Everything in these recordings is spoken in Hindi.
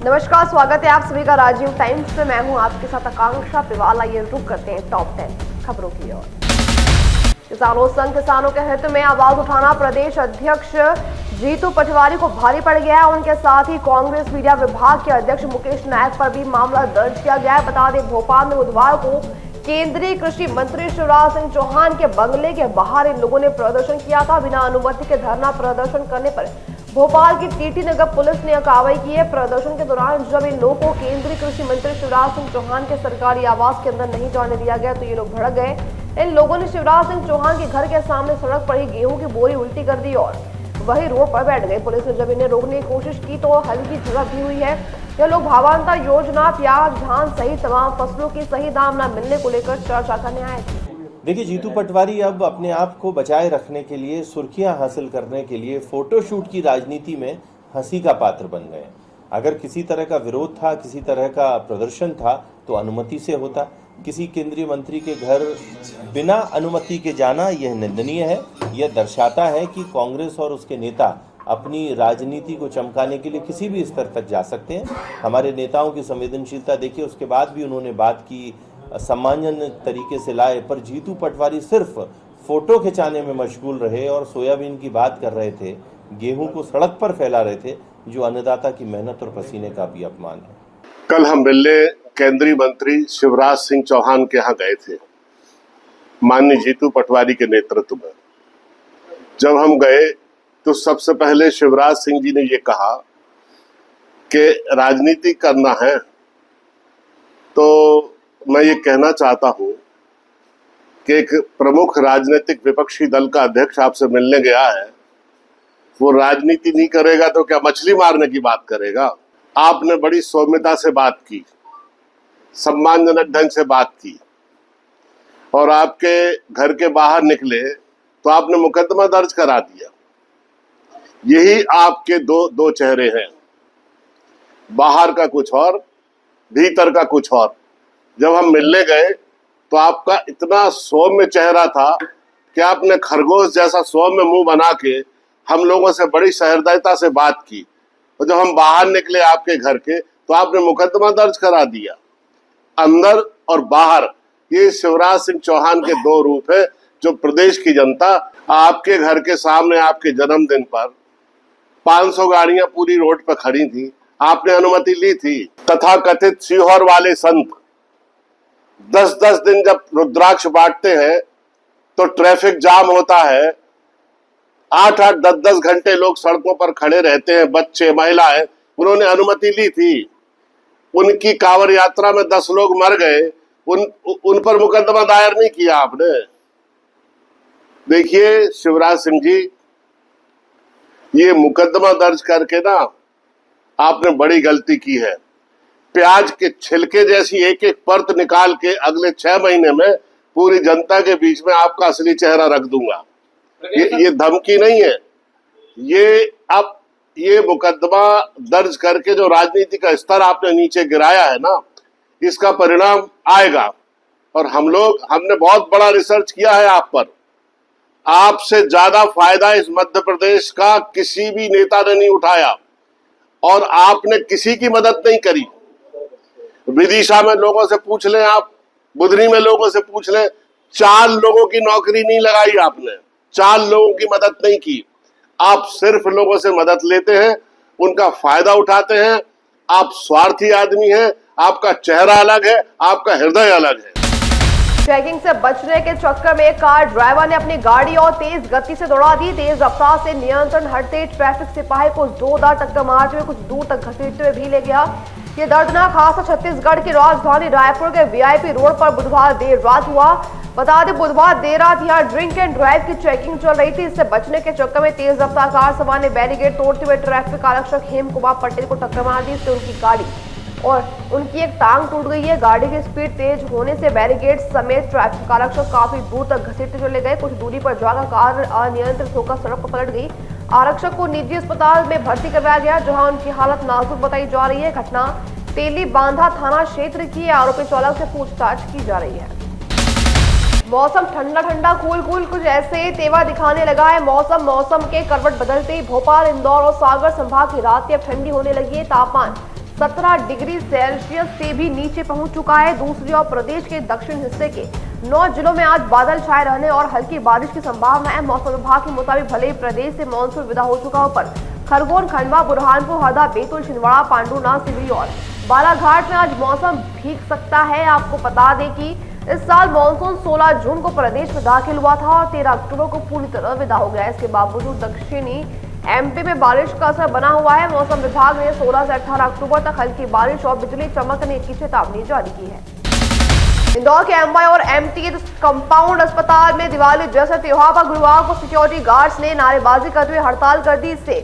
नमस्कार, स्वागत है आप सभी का राजीव टाइम्स में। मैं हूं आपके साथ आकांक्षा पिवाल। ये रुक करते हैं टॉप 10 खबरों की ओर। किसानों संघ किसानों के हित में आवाज उठाना प्रदेश अध्यक्ष जीतू पटवारी को भारी पड़ गया है। उनके साथ ही कांग्रेस मीडिया विभाग के अध्यक्ष मुकेश नायक पर भी मामला दर्ज किया गया है। बता दें, भोपाल में बुधवार को केंद्रीय कृषि मंत्री शिवराज सिंह चौहान के बंगले के बाहर इन लोगों ने प्रदर्शन किया था। बिना अनुमति के धरना प्रदर्शन करने पर भोपाल की टीटी नगर पुलिस ने कार्रवाई की है। प्रदर्शन के दौरान जब इन लोगों को केंद्रीय कृषि मंत्री शिवराज सिंह चौहान के सरकारी आवास के अंदर नहीं जाने दिया गया तो ये लोग भड़क गए। इन लोगों ने शिवराज सिंह चौहान के घर के सामने सड़क पर ही गेहूं की बोरी उल्टी कर दी और वही रोड पर बैठ गए। पुलिस ने जब इन्हें रोकने की कोशिश की तो हल्की झड़प भी हुई है। यह लोग भावांतर योजना, प्याज, धान सहित तमाम फसलों की सही दाम न मिलने को लेकर चर्चा करने आए थे। देखिए, जीतू पटवारी अब अपने आप को बचाए रखने के लिए, सुर्खियां हासिल करने के लिए फोटोशूट की राजनीति में हंसी का पात्र बन गए। अगर किसी तरह का विरोध था, किसी तरह का प्रदर्शन था तो अनुमति से होता। किसी केंद्रीय मंत्री के घर बिना अनुमति के जाना यह निंदनीय है। यह दर्शाता है कि कांग्रेस और उसके नेता अपनी राजनीति को चमकाने के लिए किसी भी स्तर तक जा सकते हैं। हमारे नेताओं की संवेदनशीलता देखिए, उसके बाद भी उन्होंने बात की, सम्मानजनक तरीके से लाए, पर जीतू पटवारी सिर्फ फोटो खिंचाने में मशगूल रहे और सोयाबीन की बात कर रहे थे, गेहूं को सड़क पर फैला रहे थे, जो अन्नदाता की मेहनत और पसीने का भी अपमान है। कल हम मिलने केंद्रीय मंत्री शिवराज सिंह चौहान के यहाँ गए थे, माननीय जीतू पटवारी के नेतृत्व में। जब हम गए तो सबसे पहले शिवराज सिंह जी ने ये कहा कि राजनीति करना है तो मैं ये कहना चाहता हूं कि एक प्रमुख राजनीतिक विपक्षी दल का अध्यक्ष आपसे मिलने गया है, वो राजनीति नहीं करेगा तो क्या मछली मारने की बात करेगा। आपने बड़ी सौम्यता से बात की, सम्मानजनक ढंग से बात की और आपके घर के बाहर निकले तो आपने मुकदमा दर्ज करा दिया। यही आपके दो चेहरे हैं, बाहर का कुछ और, भीतर का कुछ और। जब हम मिलने गए तो आपका इतना सौम्य चेहरा था कि आपने खरगोश जैसा सौम्य मुंह बना के हम लोगों से बड़ी सहृदयता से बात की। और जब हम बाहर निकले आपके घर के तो आपने मुकदमा दर्ज करा दिया। अंदर और बाहर, ये शिवराज सिंह चौहान के दो रूप है जो प्रदेश की जनता आपके घर के सामने आपके जन्मदिन पर 500 गाड़ियां पूरी रोड पर खड़ी थी, आपने अनुमति ली थी। तथाकथित सीहोर वाले संत 10-10 दिन जब रुद्राक्ष बांटते हैं तो ट्रैफिक जाम होता है, 8-8, 10-10 घंटे लोग सड़कों पर खड़े रहते हैं, बच्चे, महिलाएं। उन्होंने अनुमति ली थी। उनकी कांवड़ यात्रा में 10 लोग मर गए, उन पर मुकदमा दायर नहीं किया आपने। देखिए शिवराज सिंह जी, ये मुकदमा दर्ज करके ना आपने बड़ी गलती की है। प्याज के छिलके जैसी एक एक परत निकाल के अगले 6 महीने में पूरी जनता के बीच में आपका असली चेहरा रख दूंगा। ये धमकी नहीं है। ये मुकदमा दर्ज करके जो राजनीति का स्तर आपने नीचे गिराया है ना, इसका परिणाम आएगा। और हमने बहुत बड़ा रिसर्च किया है आप पर। आपसे ज्यादा फायदा इस मध्य प्रदेश का किसी भी नेता ने नहीं उठाया और आपने किसी की मदद नहीं करी। विदिशा में लोगों से पूछ लें, आप बुधनी में लोगों से पूछ लें, 4 लोगों की नौकरी नहीं लगाई आपने, 4 लोगों की मदद नहीं की। आप सिर्फ लोगों से मदद लेते हैं, उनका फायदा उठाते हैं। आप स्वार्थी आदमी हैं। आपका चेहरा अलग है, आपका हृदय अलग है। चेकिंग से बचने के चक्कर में कार ड्राइवर ने अपनी गाड़ी और तेज गति से दौड़ा दी। तेज रफ्तार से नियंत्रण हटते ट्रैफिक सिपाही को जोरदार टक्कर मारते हुए कुछ दूर तक घसीटते हुए भी ले गया। ये दर्दनाक हादसा छत्तीसगढ़ की राजधानी रायपुर के वीआईपी रोड पर बुधवार देर रात हुआ। बता दें, बुधवार देर रात यहाँ ड्रिंक एंड ड्राइव की चेकिंग चल रही थी। इससे बचने के चक्कर में तेज रफ्तार कार सवार ने बैरिकेड तोड़ते हुए ट्रैफिक आरक्षक हेम कुमार पटेल को टक्कर मार दी। इससे उनकी गाड़ी और उनकी एक टांग टूट गई है। गाड़ी की स्पीड तेज होने से बैरिकेड समेत ट्रैफिक आरक्षक काफी दूर तक घसीटते चले गए। कुछ दूरी पर जाकर कार अनियंत्रित होकर सड़क पर पलट गई। आरक्षक को निजी अस्पताल में भर्ती करवाया गया, जहां उनकी हालत नाजुक बताई जा रही है। घटना तेली बांधा थाना क्षेत्र की। आरोपी चालक से पूछताछ की जा रही है। मौसम ठंडा ठंडा कूल कुछ ऐसे तेवर दिखाने लगा है। मौसम के करवट बदलते ही भोपाल, इंदौर और सागर संभाग की रातें अब ठंडी होने लगी है। तापमान 17 डिग्री सेल्सियस से भी नीचे पहुंच चुका है। दूसरी ओर प्रदेश के दक्षिण हिस्से के 9 जिलों में आज बादल छाए रहने और हल्की बारिश की संभावना है। मौसम विभाग के मुताबिक भले ही प्रदेश से मानसून विदा हो चुका हो, पर खरगोन, खंडवा, बुरहानपुर, हरदा, बैतूल, छिंदवाड़ा, पांडुनाथ, सिवनी और बालाघाट में आज मौसम भीग सकता है। आपको बता दें कि इस साल मानसून 16 जून को प्रदेश में दाखिल हुआ था और 13 अक्टूबर को पूरी तरह विदा हो गया। इसके बावजूद दक्षिणी एमपी में बारिश का असर बना हुआ है। मौसम विभाग ने 16 से 18 अक्टूबर तक हल्की बारिश और बिजली चमकने की चेतावनी जारी की है। इंदौर के एमवाई और एमटी कंपाउंड अस्पताल में दिवाली जैसे त्योहार पर गुरुवार को सिक्योरिटी गार्ड्स ने नारेबाजी करते हुए हड़ताल कर दी। इससे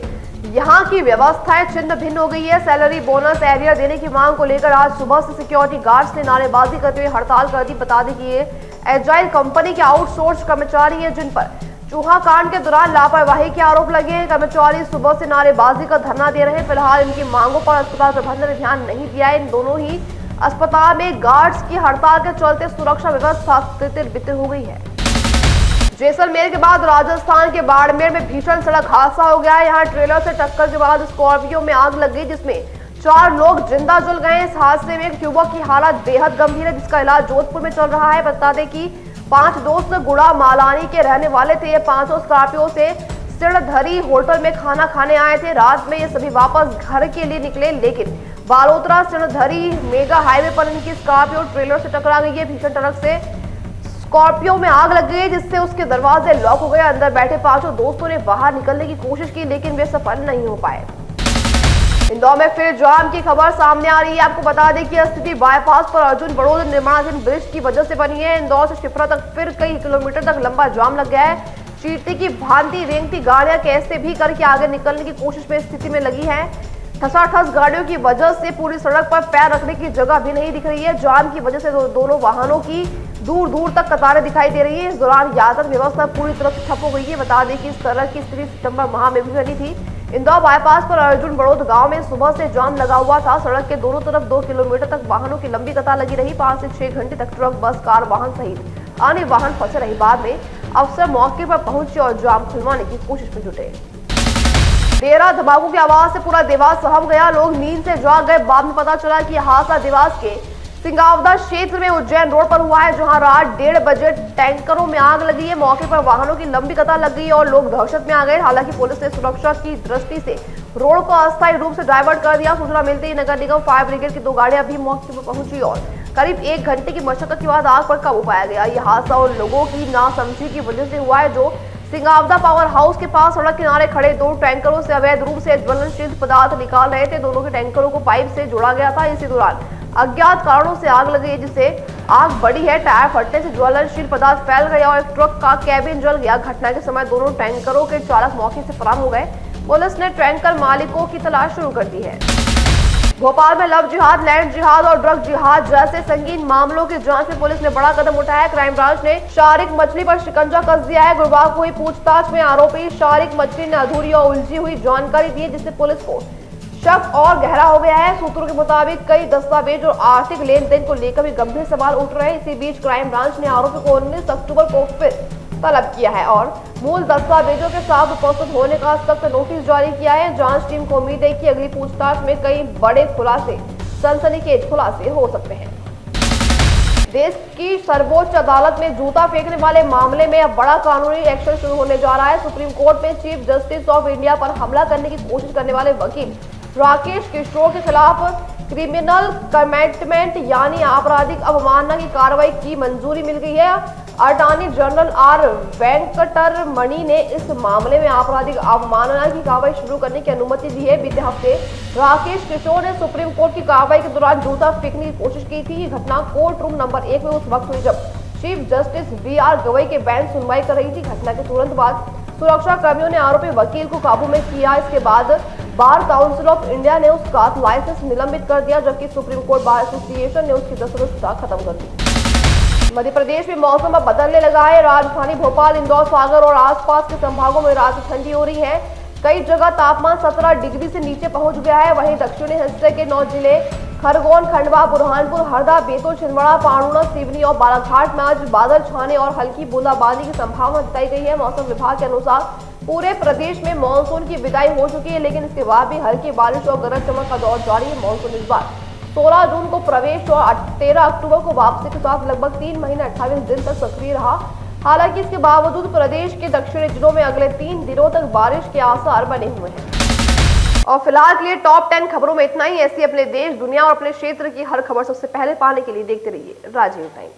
यहां की व्यवस्थाएं छिन्न भिन्न हो गई है। सैलरी बोनस एरियर देने की मांग को लेकर आज सुबह से सिक्योरिटी गार्ड्स ने नारेबाजी करते हुए हड़ताल कर दी। बता दें कि ये एजाइल कंपनी के आउटसोर्स कर्मचारी हैं, जिन पर चूहा कांड के दौरान लापरवाही के आरोप लगे हैं। कर्मचारी सुबह से नारेबाजी का धरना दे रहे हैं। फिलहाल इनकी मांगों पर अस्पताल प्रबंधन ने ध्यान नहीं दिया है। इन दोनों ही अस्पताल में गार्ड्स की हड़ताल के चलते सुरक्षा व्यवस्था तितर-बितर हो गई है। जैसलमेर के बाद राजस्थान के बाड़मेर में भीषण सड़क हादसा हो गया है। यहाँ ट्रेलर से टक्कर के बाद स्कॉर्पियो में आग लग गई, जिसमें 4 लोग जिंदा जल गए। इस हादसे में एक युवक की हालत बेहद गंभीर है, जिसका इलाज जोधपुर में चल रहा है। बता दें कि 5 दोस्त गुड़ा मालानी के रहने वाले थे। ये 5 स्कॉर्पियो से सिरधरी होटल में खाना खाने आए थे। रात में ये सभी वापस घर के लिए निकले, लेकिन बालोतरा सिरधरी मेगा हाईवे पर इनकी स्कॉर्पियो ट्रेलर से टकरा गई है। भीषण टक्कर से स्कॉर्पियो में आग लग गई, जिससे उसके दरवाजे लॉक हो गए। अंदर बैठे 5 दोस्तों ने बाहर निकलने की कोशिश की, लेकिन वे सफल नहीं हो पाए। इंदौर में फिर जाम की खबर सामने आ रही है। आपको बता दें कि स्थिति बाईपास पर अर्जुन बड़ौद निर्माणाधीन ब्रिज की वजह से बनी है। इंदौर से शिप्रा तक फिर कई किलोमीटर तक लंबा जाम लग गया है। चींटी की भांति रेंगती गाड़ियां कैसे भी करके आगे निकलने की कोशिश में स्थिति में लगी है। ठसाठस गाड़ियों की वजह से पूरी सड़क पर पैर रखने की जगह भी नहीं दिख रही है। जाम की वजह से दोनों वाहनों की दूर दूर तक कतारें दिखाई दे रही है। इस दौरान यातायात व्यवस्था पूरी तरह से ठप हो गई है। बता दें कि इस तरह की स्थिति सितंबर माह में भी बनी थी। इंदौर बाईपास पर अर्जुन बड़ौद गांव में सुबह से जाम लगा हुआ था। सड़क के दोनों तरफ 2 किलोमीटर तक वाहनों की लंबी कतार लगी रही। 5 से 6 घंटे तक ट्रक, बस, कार, वाहन सहित अन्य वाहन फंसे रहे। बाद में अफसर मौके पर पहुंचे और जाम खुलवाने की कोशिश में जुटे। तेरह धमाकों की आवाज से पूरा देवास सहम गया। लोग नींद से जाग गए। बाद में पता चला कि हादसा देवास के सिंगावदा क्षेत्र में उज्जैन रोड पर हुआ है, जहां रात 1:30 बजे टैंकरों में आग लगी है। मौके पर वाहनों की लंबी कतार लग गई और लोग दहशत में आ गए। हालांकि पुलिस ने सुरक्षा की दृष्टि से रोड को अस्थायी रूप से डाइवर्ट कर दिया। सूचना मिलते ही नगर निगम फायर ब्रिगेड की 2 गाड़ियां भी मौके पर पहुंची और करीब 1 घंटे की मशक्कत के बाद आग पर काबू पाया गया। यह हादसा उन लोगों की नासमझी की वजह से हुआ है जो सिंगावदा पावर हाउस के पास सड़क किनारे खड़े 2 टैंकरों से अवैध रूप से ज्वलनशील पदार्थ निकाल रहे थे। दोनों के टैंकरों को पाइप से जोड़ा गया था। इसी दौरान अज्ञात कारणों से आग लगी, जिससे आग बढ़ी है। टायर फटने से ज्वलनशील पदार्थ फैल गया और एक ट्रक का कैबिन जल गया। घटना के समय दोनों टैंकरों के चालक मौके से फरार हो गए। पुलिस ने टैंकर मालिकों की तलाश शुरू कर दी है। भोपाल में लव जिहाद, लैंड जिहाद और ड्रग जिहाद जैसे संगीन मामलों की जांच में पुलिस ने बड़ा कदम उठाया। क्राइम ब्रांच ने शारिक मछली पर शिकंजा कस दिया है। गुरुवार को हुई पूछताछ में आरोपी शारिक मछली ने अधूरी और उलझी हुई जानकारी दी, जिससे पुलिस को शक और गहरा हो गया है। सूत्रों के मुताबिक कई दस्तावेज और आर्थिक लेन देन को लेकर भी गंभीर सवाल उठ रहे हैं। इसी बीच क्राइम ब्रांच ने आरोपी को 19 अक्टूबर को फिर तलब किया है और मूल दस्तावेजों के साथ उपस्थित होने का सख्त नोटिस जारी किया है। जांच टीम को उम्मीद है कि अगली पूछताछ में कई बड़े खुलासे, सनसनीखेज खुलासे हो सकते हैं। देश की सर्वोच्च अदालत में जूता फेंकने वाले मामले में अब बड़ा कानूनी एक्शन शुरू होने जा रहा है। सुप्रीम कोर्ट में चीफ जस्टिस ऑफ इंडिया पर हमला करने की कोशिश करने वाले वकील राकेश किशोर के खिलाफ क्रिमिनल कमिटमेंट यानी आपराधिक अवमानना की कार्रवाई की मंजूरी मिल गई है। अटॉर्नी जनरल आर वेंकटरमणि ने इस मामले में आपराधिक अवमानना की कार्रवाई शुरू करने की अनुमति दी है। बीते हफ्ते राकेश किशोर ने सुप्रीम कोर्ट की कार्रवाई के दौरान जूता फेंकने की कोशिश की थी। ये घटना कोर्ट रूम नंबर 1 में उस वक्त हुई जब चीफ जस्टिस BR गवई के बेंच सुनवाई कर रही थी। घटना के तुरंत बाद सुरक्षा कर्मियों ने आरोपी वकील को काबू में किया। इसके बाद बार काउंसिल ऑफ इंडिया ने उसका लाइसेंस निलंबित कर दिया, जबकि सुप्रीम कोर्ट बार एसोसिएशन ने उसकी सदस्यता खत्म कर दी। मध्य प्रदेश में मौसम अब बदलने लगा है। राजधानी भोपाल, इंदौर, सागर और आसपास के संभागों में रात ठंडी हो रही है। कई जगह तापमान 17 डिग्री से नीचे पहुंच गया है। वहीं दक्षिणी हिस्से के 9 जिले खरगोन, खंडवा, बुरहानपुर, हरदा, बैतूल, छिंदवाड़ा, पांडुनाथ, सिवनी और बालाघाट में आज बादल छाने और हल्की बूंदाबांदी की संभावना जताई गई है। मौसम विभाग के अनुसार पूरे प्रदेश में मानसून की विदाई हो चुकी है, लेकिन इसके बाद भी हल्की बारिश और गरज चमक का दौर जारी है। मानसून इस बार 16 जून को प्रवेश और 13 अक्टूबर को वापसी के साथ लगभग 3 महीने 28 दिन तक सक्रिय रहा। हालांकि इसके बावजूद प्रदेश के दक्षिणी जिलों में अगले 3 दिनों तक बारिश के आसार बने हुए हैं। और फिलहाल के लिए टॉप 10 खबरों में इतना ही। ऐसी अपने देश, दुनिया और अपने क्षेत्र की हर खबर सबसे पहले पाने के लिए देखते रहिए राजीव टाइम्स।